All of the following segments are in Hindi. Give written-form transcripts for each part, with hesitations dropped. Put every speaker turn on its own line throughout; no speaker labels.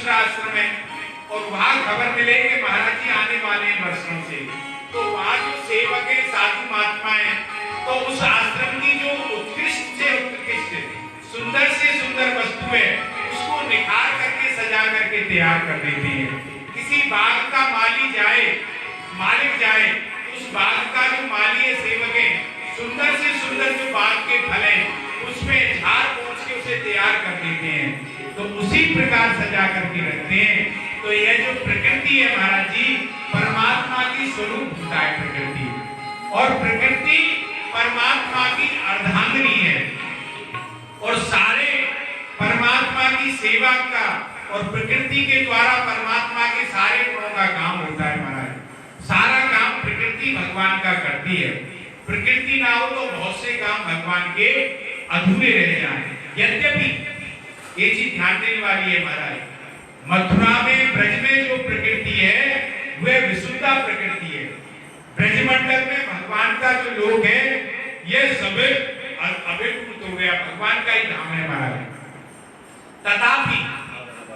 दूसरा आश्रम है और वहां खबर मिले कि महाराज जी आने वाले हैं वर्षों से, तो वहां जो सेवक है साधु महात्मा है, तो उस आश्रम की जो उत्कृष्ट से उत्कृष्ट सुंदर से सुंदर वस्तु है उसको निखार करके सजा करके तैयार कर देते हैं। किसी बाग का मालिक जाए उस बाग का जो माली है सेवक है, सुंदर से सुंदर जो बाग के फल है उसमें झाड़ पोंछ के उसे तैयार कर देते हैं, तो उसी प्रकार सजा करके रखते हैं। तो यह जो प्रकृति है महाराज जी परमात्मा की स्वरूप होता है प्रकृति, और प्रकृति परमात्मा की अर्धांगिनी है, और सारे परमात्मा की सेवा का और प्रकृति के द्वारा परमात्मा के सारे गुणों का काम होता है महाराज। सारा काम प्रकृति भगवान का करती है, प्रकृति ना हो तो बहुत से काम भगवान के अधूरे रह जाएं। यद्यपि ये चीज ध्यान देने वाली है महाराज, मथुरा में ब्रज में जो प्रकृति है वह विशुद्धा प्रकृति है। ब्रजमंडल में भगवान का जो लोक है यह सब अभिभूत हो गया, भगवान का ही धाम है महाराज। तथापि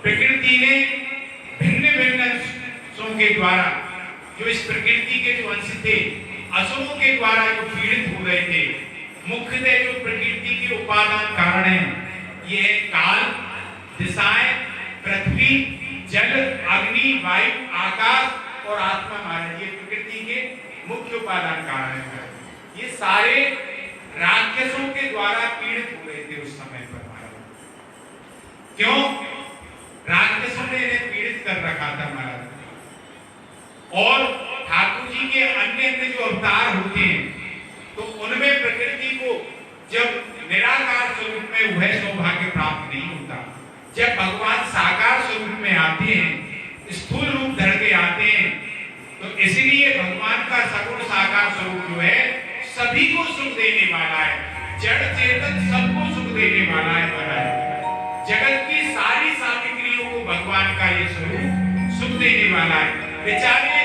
प्रकृति ने भिन्न भिन्न अंशों के द्वारा जो इस प्रकृति के जो अंश थे असुरों के द्वारा जो पीड़ित हो रहे थे, मुख्यतः जो प्रकृति के उपादान कारण हैं ये है काल, दिशाएं, पृथ्वी, जल, अग्नि, वायु, आकाश और आत्मा महाराज, ये प्रकृति के मुख्य उपादान कारण हैं। ये सारे राक्षसों के द्वारा पीड़ित हो रहे थे उस समय पर महाराज। क्यों? राक्षसों ने इन्हें पीड़ित कर रखा था महाराज, और ठाकुर जी के अन्य अन्य जो अवतार होते हैं तो उनमें प्रकृति को जब निराकार स्वरूप में वह सौभाग्य प्राप्त नहीं होता। जब भगवान साकार स्वरूप में आते हैं, स्थूल रूप धर के आते हैं, तो इसलिए भगवान का सगुण साकार स्वरूप जो है सभी को सुख देने वाला है, जड़ चेतन सबको सुख देने वाला है। जगत की सारी सामग्रियों को भगवान का ये स्वरूप सुख देने वाला है। बेचारे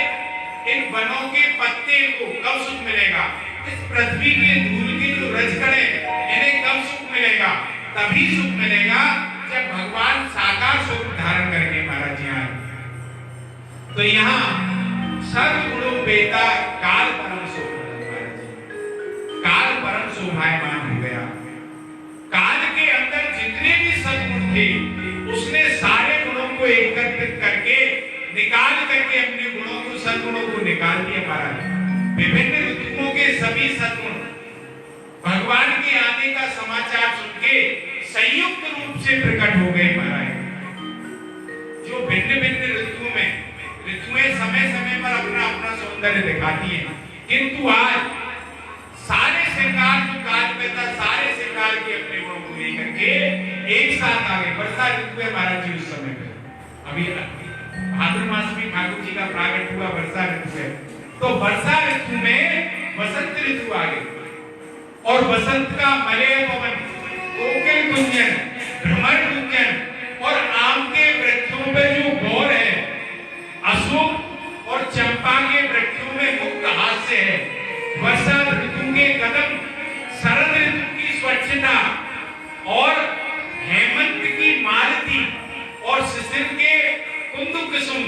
इन वनों के पत्ते को कब सुख मिलेगा? इस पृथ्वी के धूल के जो रजकण है इन्हें कब सुख मिलेगा? तभी सुख मिलेगा जब भगवान साकार स्वरूप धारण करके महाराज जी आए। तो यहाँ सर्वगुणोपेता काल परम काल परम शोभायमान हो गया। काल के अंदर जितने भी सद्गुण थे उसने सारे गुणों को एकत्रित करके निकाल करके अपने गुणों को सद्गुणों को निकाल दिया महाराज। विभिन्न ऋतुओं के सभी सद्गुण भगवान के आने का समाचार सुन के संयुक्त रूप से प्रकट हो गए महाराज। जो भिन्न भिन्न ऋतुएं समय समय पर अपना अपना सौंदर्य दिखाती हैं, किंतु आज सारे श्रृंगार जो काल में था सारे श्रृंगार के अपने गुणों को लेकर के एक साथ आ गए। वर्षा ऋतु है महाराज जी उस समय पे, अभी भाद्र मास में ठाकुर जी का प्रागट हुआ वर्षा ऋतु है, तो वर्षा ऋतु में वसंत ऋतु आ गई, और वसंत का मलय पवन, कोकिल गुंजन, भ्रमर गुंजन और आम के वृक्षों पे जो गौर है, अशोक और चंपा के वृक्षों में मुक्त हास्य है, वर्षा ऋतु के कदम, शरद ऋतु की स्वच्छता और हेमंत की मालती और शिशिर के कुंद कुसुम,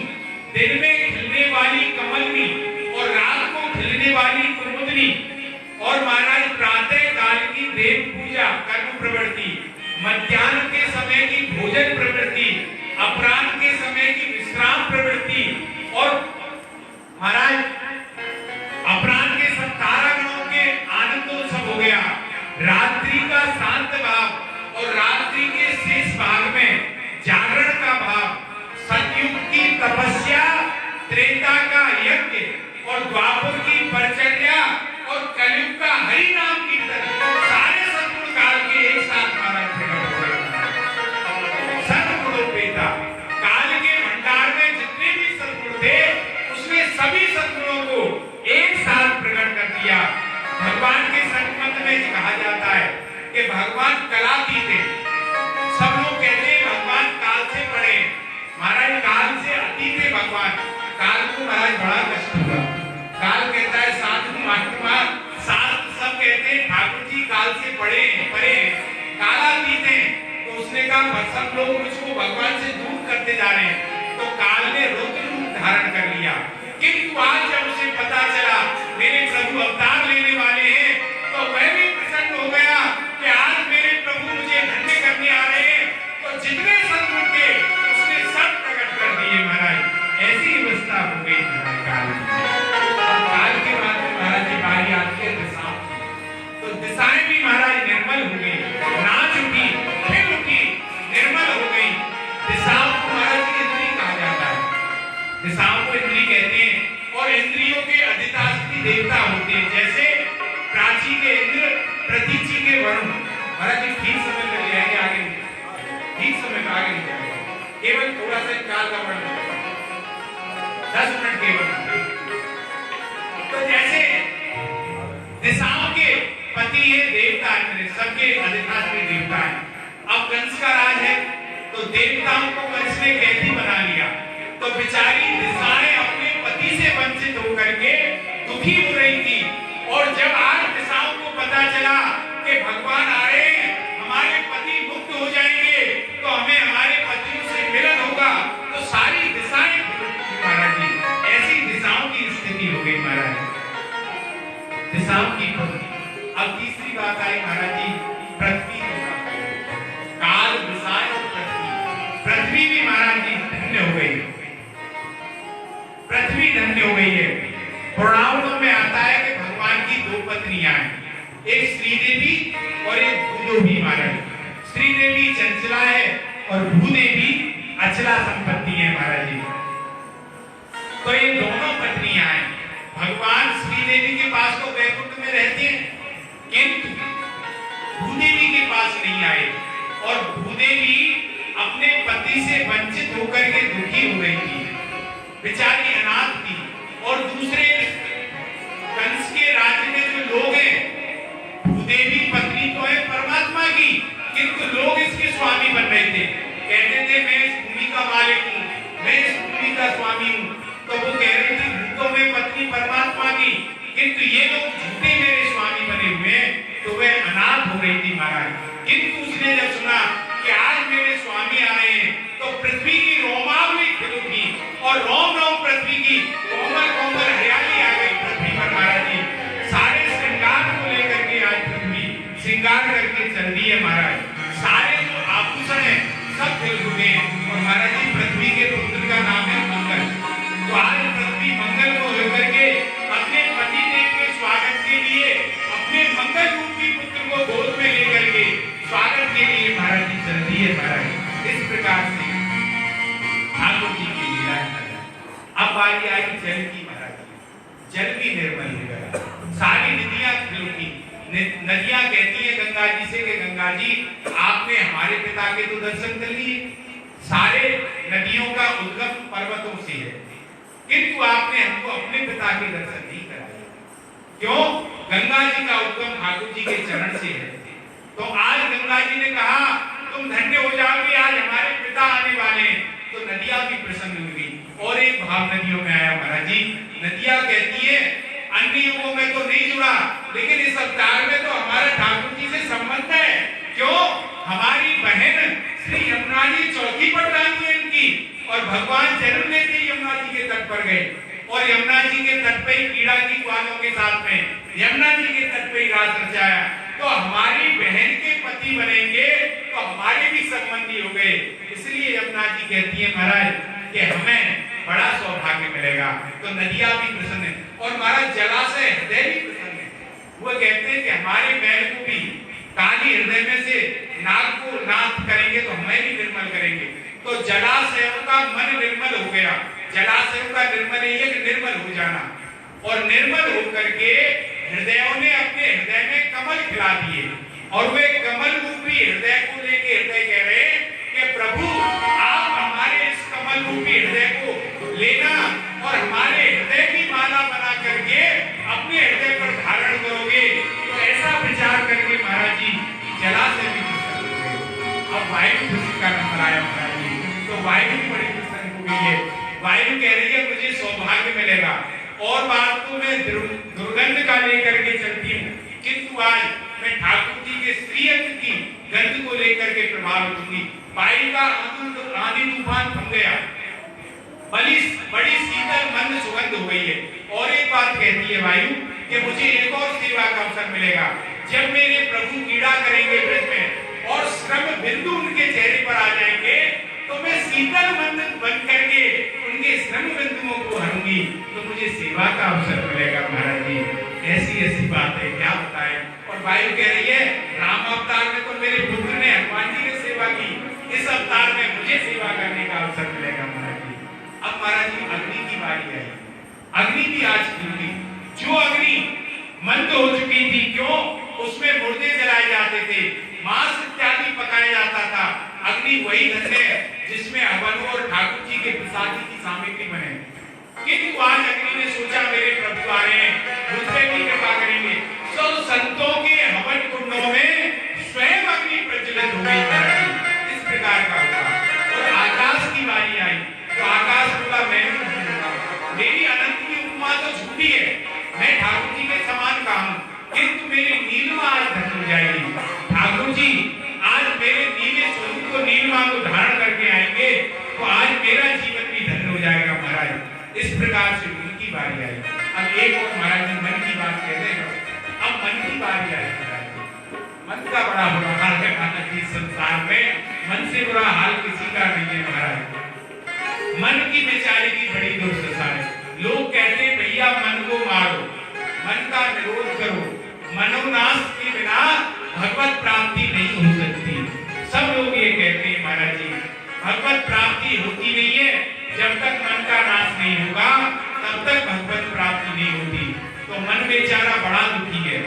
दिन में खिलने वाली कमलनी और रात को खिलने वाली कुमुदनी, और महाराज प्रातः काल की देव पूजा कर्म प्रवृत्ति, मध्याह्न के समय की भोजन प्रवृत्ति, अपराह्न के समय की विश्राम प्रवृत्ति, और महाराज अपराह्न के सब तारागणों के आनंदोत्सव हो गया। रात्रि का शांत भाव और रात्रि के शेष भाग में जागरण का भाव, सतयुग की तपस्या, त्रेता का यज्ञ और द्वापर की परिचर्या और कलयुग का हरि नाम कीर्तन, सारे सद्गुण काल के एक साथ महाराज प्रकट हो गए। सर्वगुणोपेता काल के भंडार में जितने भी सद्गुण थे उसने सभी सद्गुणों को एक साथ प्रकट कर दिया। भगवान के संबंध में कहा जाता है कि भगवान कलातीत थे। सब लोग कहते हैं भगवान काल से परे, महाराज काल से अतीत है भगवान। काल को महाराज बड़ा कष्ट हुआ, काल कहता है साधु महात्मा, सब कहते हैं ठाकुर जी काल से परे हैं, कालातीत हैं, तो उसने कहा सब लोग मुझको भगवान से दूर कर बनते जा रहे हैं, तो काल ने रुद्र रूप धारण कर लिया। किंतु आज जब उसे पता चला मेरे प्रभु अवतार लेने वाले हैं, तो वह भी प्रसन्न हो गया कि आज मेरे प्रभु मुझे धन्य करने आ रहे हैं। तो जितने सद्गुण थे उसने सब प्रकट कर दिए महाराज। ऐसी अवस्था हो गई काल के बाद में महाराज की बारी आती है दिशा, तो दिशाएं भी महाराज निर्मल हो गई, नाच उठी, फिर उठी, निर्मल हो गई। दिशाओं को महाराज की इंद्री कहा जाता है, दिशाओं को इंद्री कहते हैं। और इंद्रियों के अधिष्ठात्री देवता होते हैं, जैसे प्राची के इंद्र, प्रतीची के वरुण। महाराज जी ठीक समय कर लिया है, आगे ठीक समय का आगे नहीं जाएगा, केवल थोड़ा सा काल का वर्णन 10 मिनट केवल। तो जैसे दिशाओं के पति है देवता, सबके अधिष्ठात्री देवता है। अब कंस का राज है, तो देवताओं को कंस ने कैदी बना लिया, तो बेचारी दिशाएं अपने पति से वंचित होकर के दुखी हो रही थी। और जब आज दिशाओं को पता चला कि भगवान आ रहे हैं, हमारे पति मुक्त हो जाएंगे, तो हमें हमारे पतियों से मिलन होगा, तो सारी दिशाएं महाराज जी, ऐसी दिशाओं की स्थिति हो गई महाराज, दिशाओं की। अब तीसरी बात आई महाराज जी, पृथ्वी काल, दिशाएं और पृथ्वी। पृथ्वी भी महाराज जी धन्य हो गई, पृथ्वी धन्य हो गई है। पुराणों में आता है कि भगवान की 2 पत्नियां हैं, एक श्रीदेवी और एक भूदेवी महाराज। श्रीदेवी चंचला है और भूदेवी अचला संपत्ति है महाराज जी। तो ये दोनों पत्नियां हैं। भगवान श्रीदेवी के पास तो वैकुंठ में रहते हैं, किंतु भूदेवी के पास नहीं आए। और भूदेवी अपने पति से वंचित होकर के दुखी हो गई थी, बेचारी अनाथ थी। और दूसरे कंस के राज्य में जो लोग हैं, भूदेवी पत्नी तो है परमात्मा की, किंतु लोग इसके स्वामी बन रहे थे, कहते थे मैं इस भूमि का मालिक हूँ, मैं इस भूमि का स्वामी हूँ। तो वो कह रही थी भूतों में पत्नी परमात्मा की, किंतु ये लोग झूठे मेरे स्वामी बने हुए हैं, तो वह अनाथ हो रही थी महाराज। किंतु उसने जब सुना कि आज मेरे स्वामी आ रहे हैं, तो पृथ्वी की रोमावली खिल उठी और रोम रोम पृथ्वी की कोमल कोमल हरियाली आ गई पृथ्वी पर महाराज जी। सारे श्रृंगार को लेकर के आज पृथ्वी श्रृंगार करके चल रही है महाराज। सारे जो आभूषण है सब खिल उठे हैं। और महाराज जी पृथ्वी के पुत्र का नाम है मंगल। तो आज पृथ्वी मंगल को लेकर के अपने पति देव के स्वागत के लिए अपने मंगल रूपी पुत्र को गोद में लेकर के स्वागत के लिए महाराज जी चल रही है महाराज। इस प्रकार से ठाकुर जी की लीला है। अब बारी आई जल की महाराज, जल भी निर्मल हो गया, सारी नदियां खिल उठी। नदियां कहती है गंगा जी से कि गंगा जी आपने हमारे पिता के तो दर्शन कर लिए, सारे नदियों का उद्गम पर्वतों से है, किंतु आपने हमको अपने पिता के दर्शन नहीं कराए। क्यों? गंगा जी का उद्गम ठाकुर जी के चरण से है। तो आज गंगा जी ने कहा तुम धन्य हो जाओगे, आज हमारे पिता आने वाले हैं। तो नदियां भी प्रसन्न हुई। और एक भाव नदियों में आया महाराज जी। नदियां कहती है अन्य युगों में तो नहीं जुड़ा, लेकिन इस अवतार में तो हमारा ठाकुर जी से संबंध है। क्यों? हमारी बहन श्री यमुना जी चौथी पटरानी है इनकी, और भगवान जन्म लेते ही यमुना जी के तट पर गए, और यमुना जी के तट पे ही क्रीड़ा की ग्वालों के साथ में यमुना जी के तट पे ही रात रचाया। तो हमारी बहन के पति बनेंगे तो हमारे भी संबंधी हो गए। इसलिए यमुना जी कहती है महाराज कि हमें बड़ा सौभाग्य मिलेगा। तो नदियां भी प्रसन्न है और महाराज जलाशय हृदय भी प्रसन्न है। वो कहते हैं कि हमारे मैल को भी काली हृदय में से नाग को नाथ करेंगे तो हमें भी निर्मल करेंगे। तो जलाशयों का मन निर्मल हो गया। जलाशयों का निर्मल ये कि निर्मल हो जाना, और निर्मल होकर के हृदयों ने अपने हृदय में कमल खिला दिए, और वे कमल रूपी हृदय को लेके हृदय कह रहे हैं कि प्रभु आप हमारे इस कमल रूपी हृदय को लेना और हमारे हृदय की माला बना करके अपने हृदय पर धारण करोगे। तो ऐसा विचार करके महाराज जी जलाशय भी प्रसन्न हो गए। अब वायु खुशी का नंबर आया महाराज जी, तो वायु भी बड़ी प्रसन्न हो गई है। वायु कह रही है मुझे सौभाग्य मिलेगा, और बात तो मैं दुर्गंध का लेकर के चलती हूँ, किंतु आज मैं ठाकुर जी के श्रीअंग की गंध को लेकर के प्रभावित होंगी। वायु का आंधी तूफान थम गया। वायु कि मुझे एक और सेवा का अवसर मिलेगा। जब मेरे प्रभु क्रीड़ा करेंगे ब्रज में और श्रम बिंदु उनके चेहरे पर आ जाएंगे तो मैं शीतल मन बन करके उनके श्रम बिंदुओं को हरूंगी तो मुझे सेवा का अवसर मिलेगा। महाराज जी ऐसी ऐसी बात है, क्या बताएं। और वायु कह रही है राम अवतार में तो मेरे पुत्र ने हनुमान जी ने सेवा की, इस अवतार में मुझे सेवा करने का अवसर मिलेगा। महाराज जी अब महाराज जी अग्नि की बारी आई। अग्नि भी आज खुली। जो अग्नि मंद हो चुकी थी, क्यों? उसमें मुर्दे जलाए जाते थे, मांस इत्यादि पकाया जाता था। अग्नि वही धन है जिसमें हवन और ठाकुर जी के प्रसादी की सामग्री बने। किंतु आज अग्नि ने सोचा मेरे प्रभु आ रहे हैं, मुझ पे भी कृपा करेंगे। सब संतों के हवन कुंडों में स्वयं अग्नि प्रज्वलित हो गई। इस प्रकार का हुआ। और आकाश की बारी आई तो आकाश बोला मैं नहीं होगा, मेरी अनंत की उपमा तो झूठी है, मैं ठाकुर जी के समान का हूं, किंतु मेरी नीलिमा आज धन हो जाएगी। ठाकुर जी आज मेरे नीले स्वरूप को नीलिमा को धारण करके आएंगे तो आज मेरा जीवन भी धन हो जाएगा। महाराज इस प्रकार से उनकी बारी आई। अब एक और महाराज जी मन की बात कहते हैं, अब मन की बारी आई। महाराज जी मन का बड़ा बुरा हाल है महाराज जी, संसार में मन से बुरा हाल किसी का नहीं है। महाराज मन की बेचारे की बड़ी दुर्दशा है। लोग कहते हैं भैया मन को मारो, मन का निरोध करो, मनोनाश के बिना भगवत प्राप्ति नहीं हो सकती। सब लोग ये कहते हैं महाराज जी भगवत प्राप्ति होती नहीं है, जब तक मन का नाश नहीं होगा तब तक भगवत प्राप्ति नहीं होती। तो मन बेचारा बड़ा दुखी है,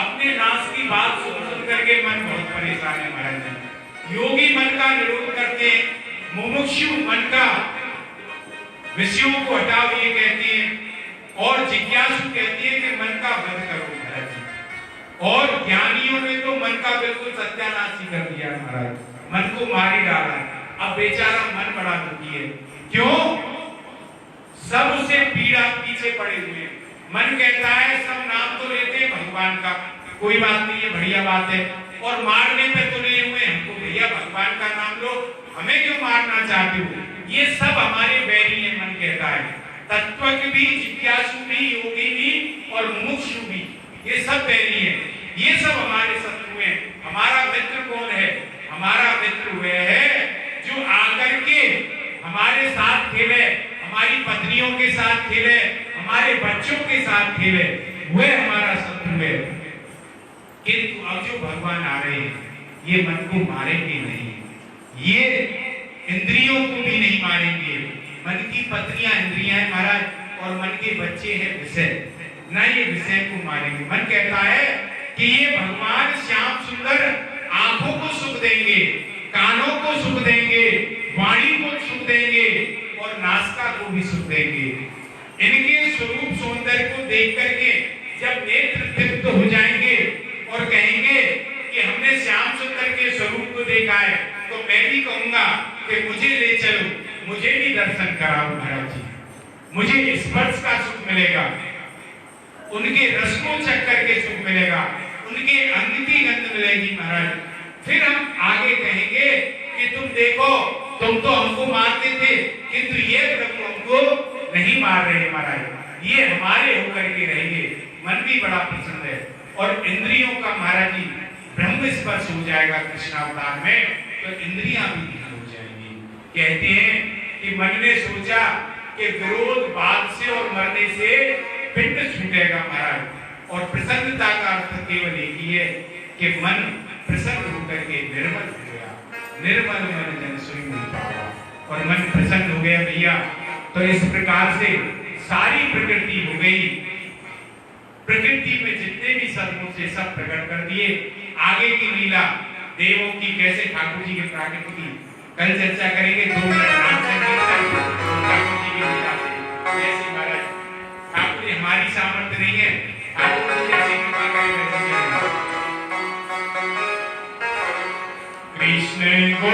अपने नाश की बात सुन करके मन बहुत परेशान है। महाराज जी योगी मन का निरोध करते हैं, मुमुक्षु मन का विषयों को हटाओ ये कहती है, और जिज्ञासु कहती है कि मन का वध करो। महाराज जी और ज्ञानियों ने तो मन का बिल्कुल सत्यानाश ही कर दिया। महाराज मन को मार ही डाला। अब बेचारा मन बड़ा दुखी है, क्यों? सब उसे पीड़ा पीछे पड़े हुए। मन कहता है सब नाम तो लेते हैं भगवान का, कोई बात नहीं है, बढ़िया बात है, और मारने पे तुले हुए हमको, भैया भगवान का नाम लो, हमें क्यों मारना चाहते हो? ये सब हमारे बैरी हैं। मन कहता है तत्वज्ञ भी, जिज्ञासु भी, योगी भी और मुमुक्षु भी, ये सब बैरी हैं, ये सब हमारे शत्रु हैं। हमारा मित्र कौन है? हमारा मित्र वह है जो आकर के हमारे साथ खेले, हमारी पत्नियों के साथ खेले, हमारे बच्चों के साथ खेले, वह हमारा शत्रु है। किंतु अब जो भगवान आ रहे हैं ये मन को मारेंगे नहीं, ये इंद्रियों को भी नहीं मारेंगे। मन की पत्नियां इंद्रियां हैं महाराज, और मन के बच्चे हैं विषय, ना ये विषय को मारेंगे। मन कहता है कि ये भगवान श्याम सुंदर आंखों को सुख देंगे, कानों को सुख देंगे, वाणी को सुख देंगे और नासिका को भी सुख देंगे। इनके स्वरूप सौंदर्य को देख करके जब नेत्र तृप्त हो जाएंगे और कहेंगे कि हमने श्याम सुंदर के स्वरूप को देखा है, तो मैं भी कहूंगा कि मुझे ले चलो, मुझे भी दर्शन कराओ। महाराज जी मुझे स्पर्श का सुख मिलेगा, उनके रस को चख करके सुख मिलेगा, उनके अंग की गंध मिलेगी। महाराज फिर हम आगे कहेंगे कि तुम देखो, तुम तो हमको मारते थे, किंतु ये प्रभु हमको नहीं मार रहे। महाराज ये हमारे होकर के रहेंगे। मन भी बड़ा प्रसन्न है और इंद्रियों का महाराज जी ब्रह्म स्पर्श हो जाएगा कृष्णावतार में, तो इंद्रियां भी हो जाएंगी। कहते हैं कि मन ने सोचा कि विरोध बाद से और मरने से पिंड छूटेगा। महाराज और प्रसन्नता का अर्थ केवल एक ही है कि मन प्रसन्न होकर के निर्मल हो गया। निर्मल मन जन सोई मन पावा, और मन प्रसन्न हो गया भैया। तो इस प्रकार से सारी प्रकृति हो गई। प्रकृति में जितने भी सद्गुण से सब प्रकट कर दिए। आगे की लीला देवों की, कैसे ठाकुर जी के प्राकट्य की कल चर्चा करेंगे। 2 मिनट ठाकुर जी की लीला कैसे महाराज ठाकुर जी, हमारी सामर्थ्य नहीं है, ठाकुर जी जैसे कृपा करें। कृष्ण को